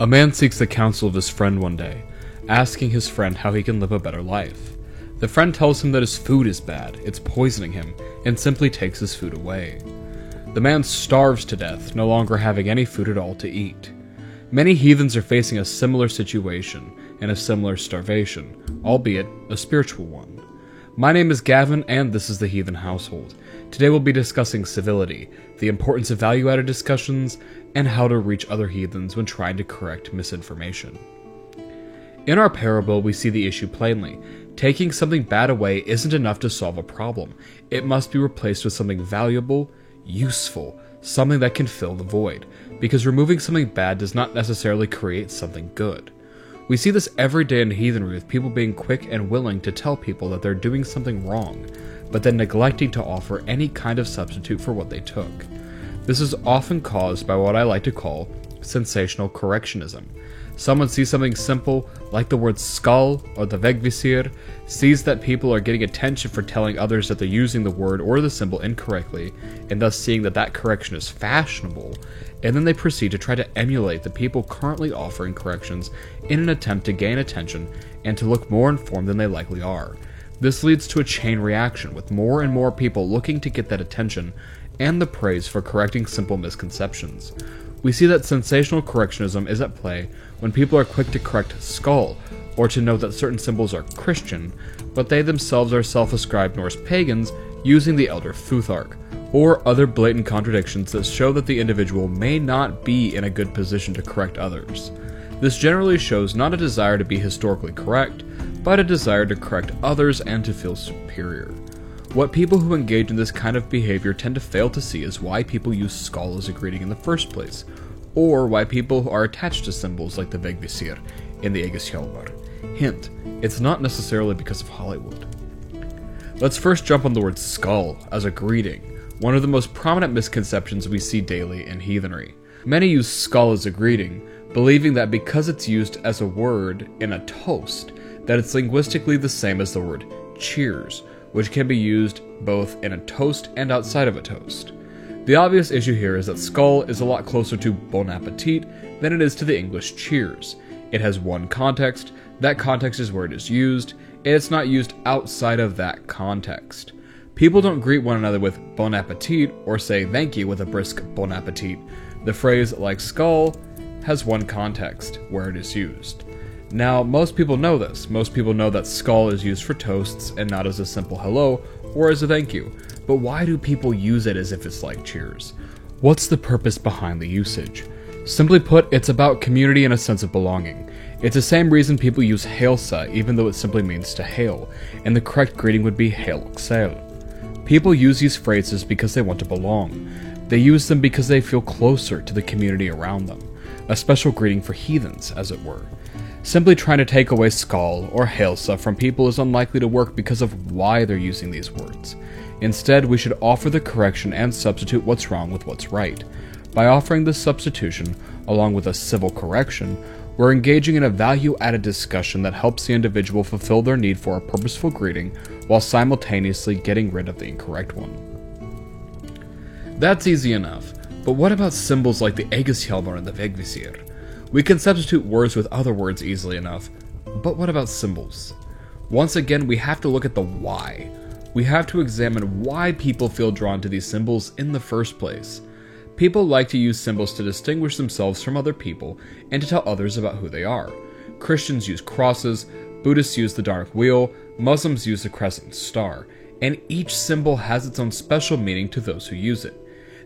A man seeks the counsel of his friend one day, asking his friend how he can live a better life. The friend tells him that his food is bad, it's poisoning him, and simply takes his food away. The man starves to death, no longer having any food at all to eat. Many heathens are facing a similar situation and a similar starvation, albeit a spiritual one. My name is Gavin, and this is the Heathen Household. Today we'll be discussing civility, the importance of value-added discussions, and how to reach other heathens when trying to correct misinformation. In our parable, we see the issue plainly. Taking something bad away isn't enough to solve a problem. It must be replaced with something valuable, useful, something that can fill the void, because removing something bad does not necessarily create something good. We see this every day in heathenry with people being quick and willing to tell people that they're doing something wrong, but then neglecting to offer any kind of substitute for what they took. This is often caused by what I like to call sensational correctionism. Someone sees something simple, like the word skull or the vegvisir, sees that people are getting attention for telling others that they're using the word or the symbol incorrectly, and thus seeing that that correction is fashionable, and then they proceed to try to emulate the people currently offering corrections in an attempt to gain attention and to look more informed than they likely are. This leads to a chain reaction, with more and more people looking to get that attention and the praise for correcting simple misconceptions. We see that sensational correctionism is at play when people are quick to correct skull, or to note that certain symbols are Christian, but they themselves are self-ascribed Norse pagans using the Elder Futhark, or other blatant contradictions that show that the individual may not be in a good position to correct others. This generally shows not a desire to be historically correct, but a desire to correct others and to feel superior. What people who engage in this kind of behavior tend to fail to see is why people use skull as a greeting in the first place, or why people are attached to symbols like the vegvisir in the Egeshjálmar. Hint, it's not necessarily because of Hollywood. Let's first jump on the word skull as a greeting, one of the most prominent misconceptions we see daily in heathenry. Many use skull as a greeting, believing that because it's used as a word in a toast, that it's linguistically the same as the word cheers, which can be used both in a toast and outside of a toast. The obvious issue here is that skull is a lot closer to bon appetit than it is to the English cheers. It has one context, that context is where it is used, and it's not used outside of that context. People don't greet one another with bon appetit or say thank you with a brisk bon appetit. The phrase, like skull, has one context, where it is used. Now, most people know this. Most people know that skull is used for toasts and not as a simple hello or as a thank you. But why do people use it as if it's like cheers? What's the purpose behind the usage? Simply put, it's about community and a sense of belonging. It's the same reason people use hailsa, even though it simply means to hail, and the correct greeting would be hail xel. People use these phrases because they want to belong. They use them because they feel closer to the community around them. A special greeting for heathens, as it were. Simply trying to take away skull or hailsa from people is unlikely to work because of why they're using these words. Instead, we should offer the correction and substitute what's wrong with what's right. By offering this substitution, along with a civil correction, we're engaging in a value-added discussion that helps the individual fulfill their need for a purposeful greeting while simultaneously getting rid of the incorrect one. That's easy enough, but what about symbols like the Egeshjálmar and the vegvisir? We can substitute words with other words easily enough, but what about symbols? Once again, we have to look at the why. We have to examine why people feel drawn to these symbols in the first place. People like to use symbols to distinguish themselves from other people and to tell others about who they are. Christians use crosses, Buddhists use the Dharmic wheel, Muslims use the crescent star, and each symbol has its own special meaning to those who use it.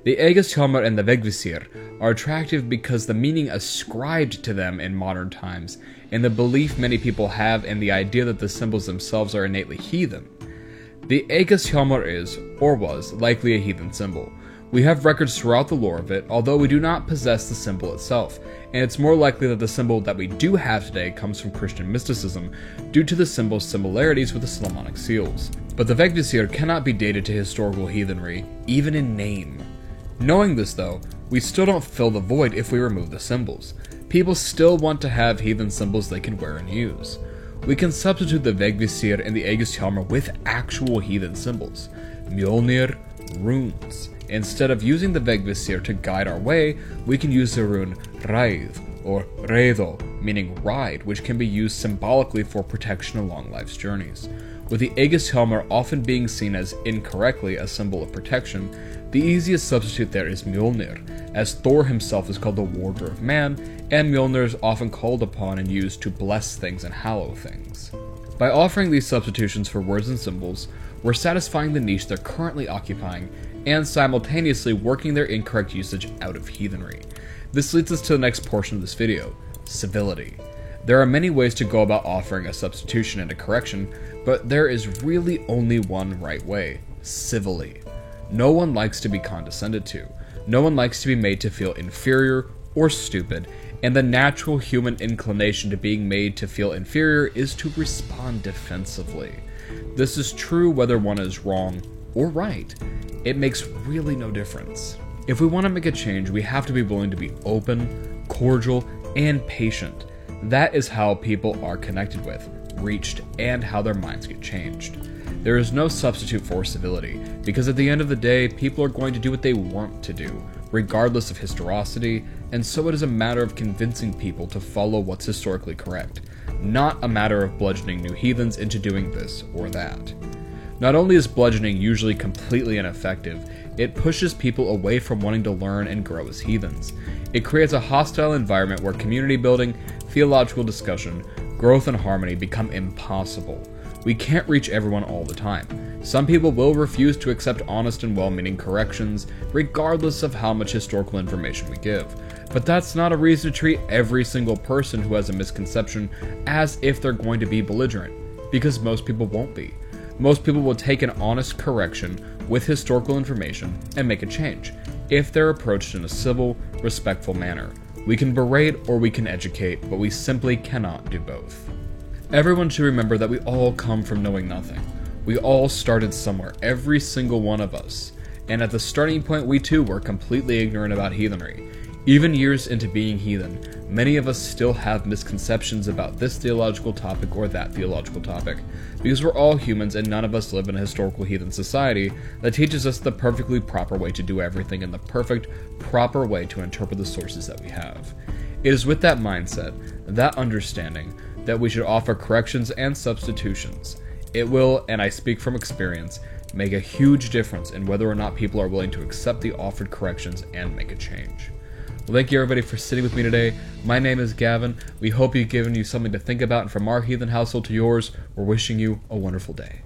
The Egeshjálmar and the vegvisir are attractive because the meaning ascribed to them in modern times, and the belief many people have in the idea that the symbols themselves are innately heathen. The Egeshjálmar is, or was, likely a heathen symbol. We have records throughout the lore of it, although we do not possess the symbol itself, and it's more likely that the symbol that we do have today comes from Christian mysticism, due to the symbol's similarities with the Solomonic seals. But the vegvisir cannot be dated to historical heathenry, even in name. Knowing this though, we still don't fill the void if we remove the symbols. People still want to have heathen symbols they can wear and use. We can substitute the vegvisir and the Egeshjálmar with actual heathen symbols. Mjolnir, runes. Instead of using the vegvisir to guide our way, we can use the rune Ræð, or redo, meaning ride, which can be used symbolically for protection along life's journeys. With the Aegis Helmr often being seen as incorrectly a symbol of protection, the easiest substitute there is Mjolnir, as Thor himself is called the warder of man, and Mjolnir is often called upon and used to bless things and hallow things. By offering these substitutions for words and symbols, we're satisfying the niche they're currently occupying, and simultaneously working their incorrect usage out of heathenry. This leads us to the next portion of this video, civility. There are many ways to go about offering a substitution and a correction, but there is really only one right way, civilly. No one likes to be condescended to. No one likes to be made to feel inferior or stupid, and the natural human inclination to being made to feel inferior is to respond defensively. This is true whether one is wrong or right. It makes really no difference. If we want to make a change, we have to be willing to be open, cordial, and patient. That is how people are connected with, reached, and how their minds get changed. There is no substitute for civility, because at the end of the day, people are going to do what they want to do, regardless of historicity, and so it is a matter of convincing people to follow what's historically correct, not a matter of bludgeoning new heathens into doing this or that. Not only is bludgeoning usually completely ineffective, it pushes people away from wanting to learn and grow as heathens. It creates a hostile environment where community building, theological discussion, growth, and harmony become impossible. We can't reach everyone all the time. Some people will refuse to accept honest and well-meaning corrections, regardless of how much historical information we give. But that's not a reason to treat every single person who has a misconception as if they're going to be belligerent, because most people won't be. Most people will take an honest correction with historical information and make a change, if they're approached in a civil, respectful manner. We can berate or we can educate, but we simply cannot do both. Everyone should remember that we all come from knowing nothing. We all started somewhere, every single one of us. And at the starting point, we too were completely ignorant about heathenry. Even years into being heathen, many of us still have misconceptions about this theological topic or that theological topic, because we're all humans and none of us live in a historical heathen society that teaches us the perfectly proper way to do everything and the perfect, proper way to interpret the sources that we have. It is with that mindset, that understanding, that we should offer corrections and substitutions. It will, and I speak from experience, make a huge difference in whether or not people are willing to accept the offered corrections and make a change. Well, thank you everybody for sitting with me today. My name is Gavin. We hope we've given you something to think about, and from our heathen household to yours, we're wishing you a wonderful day.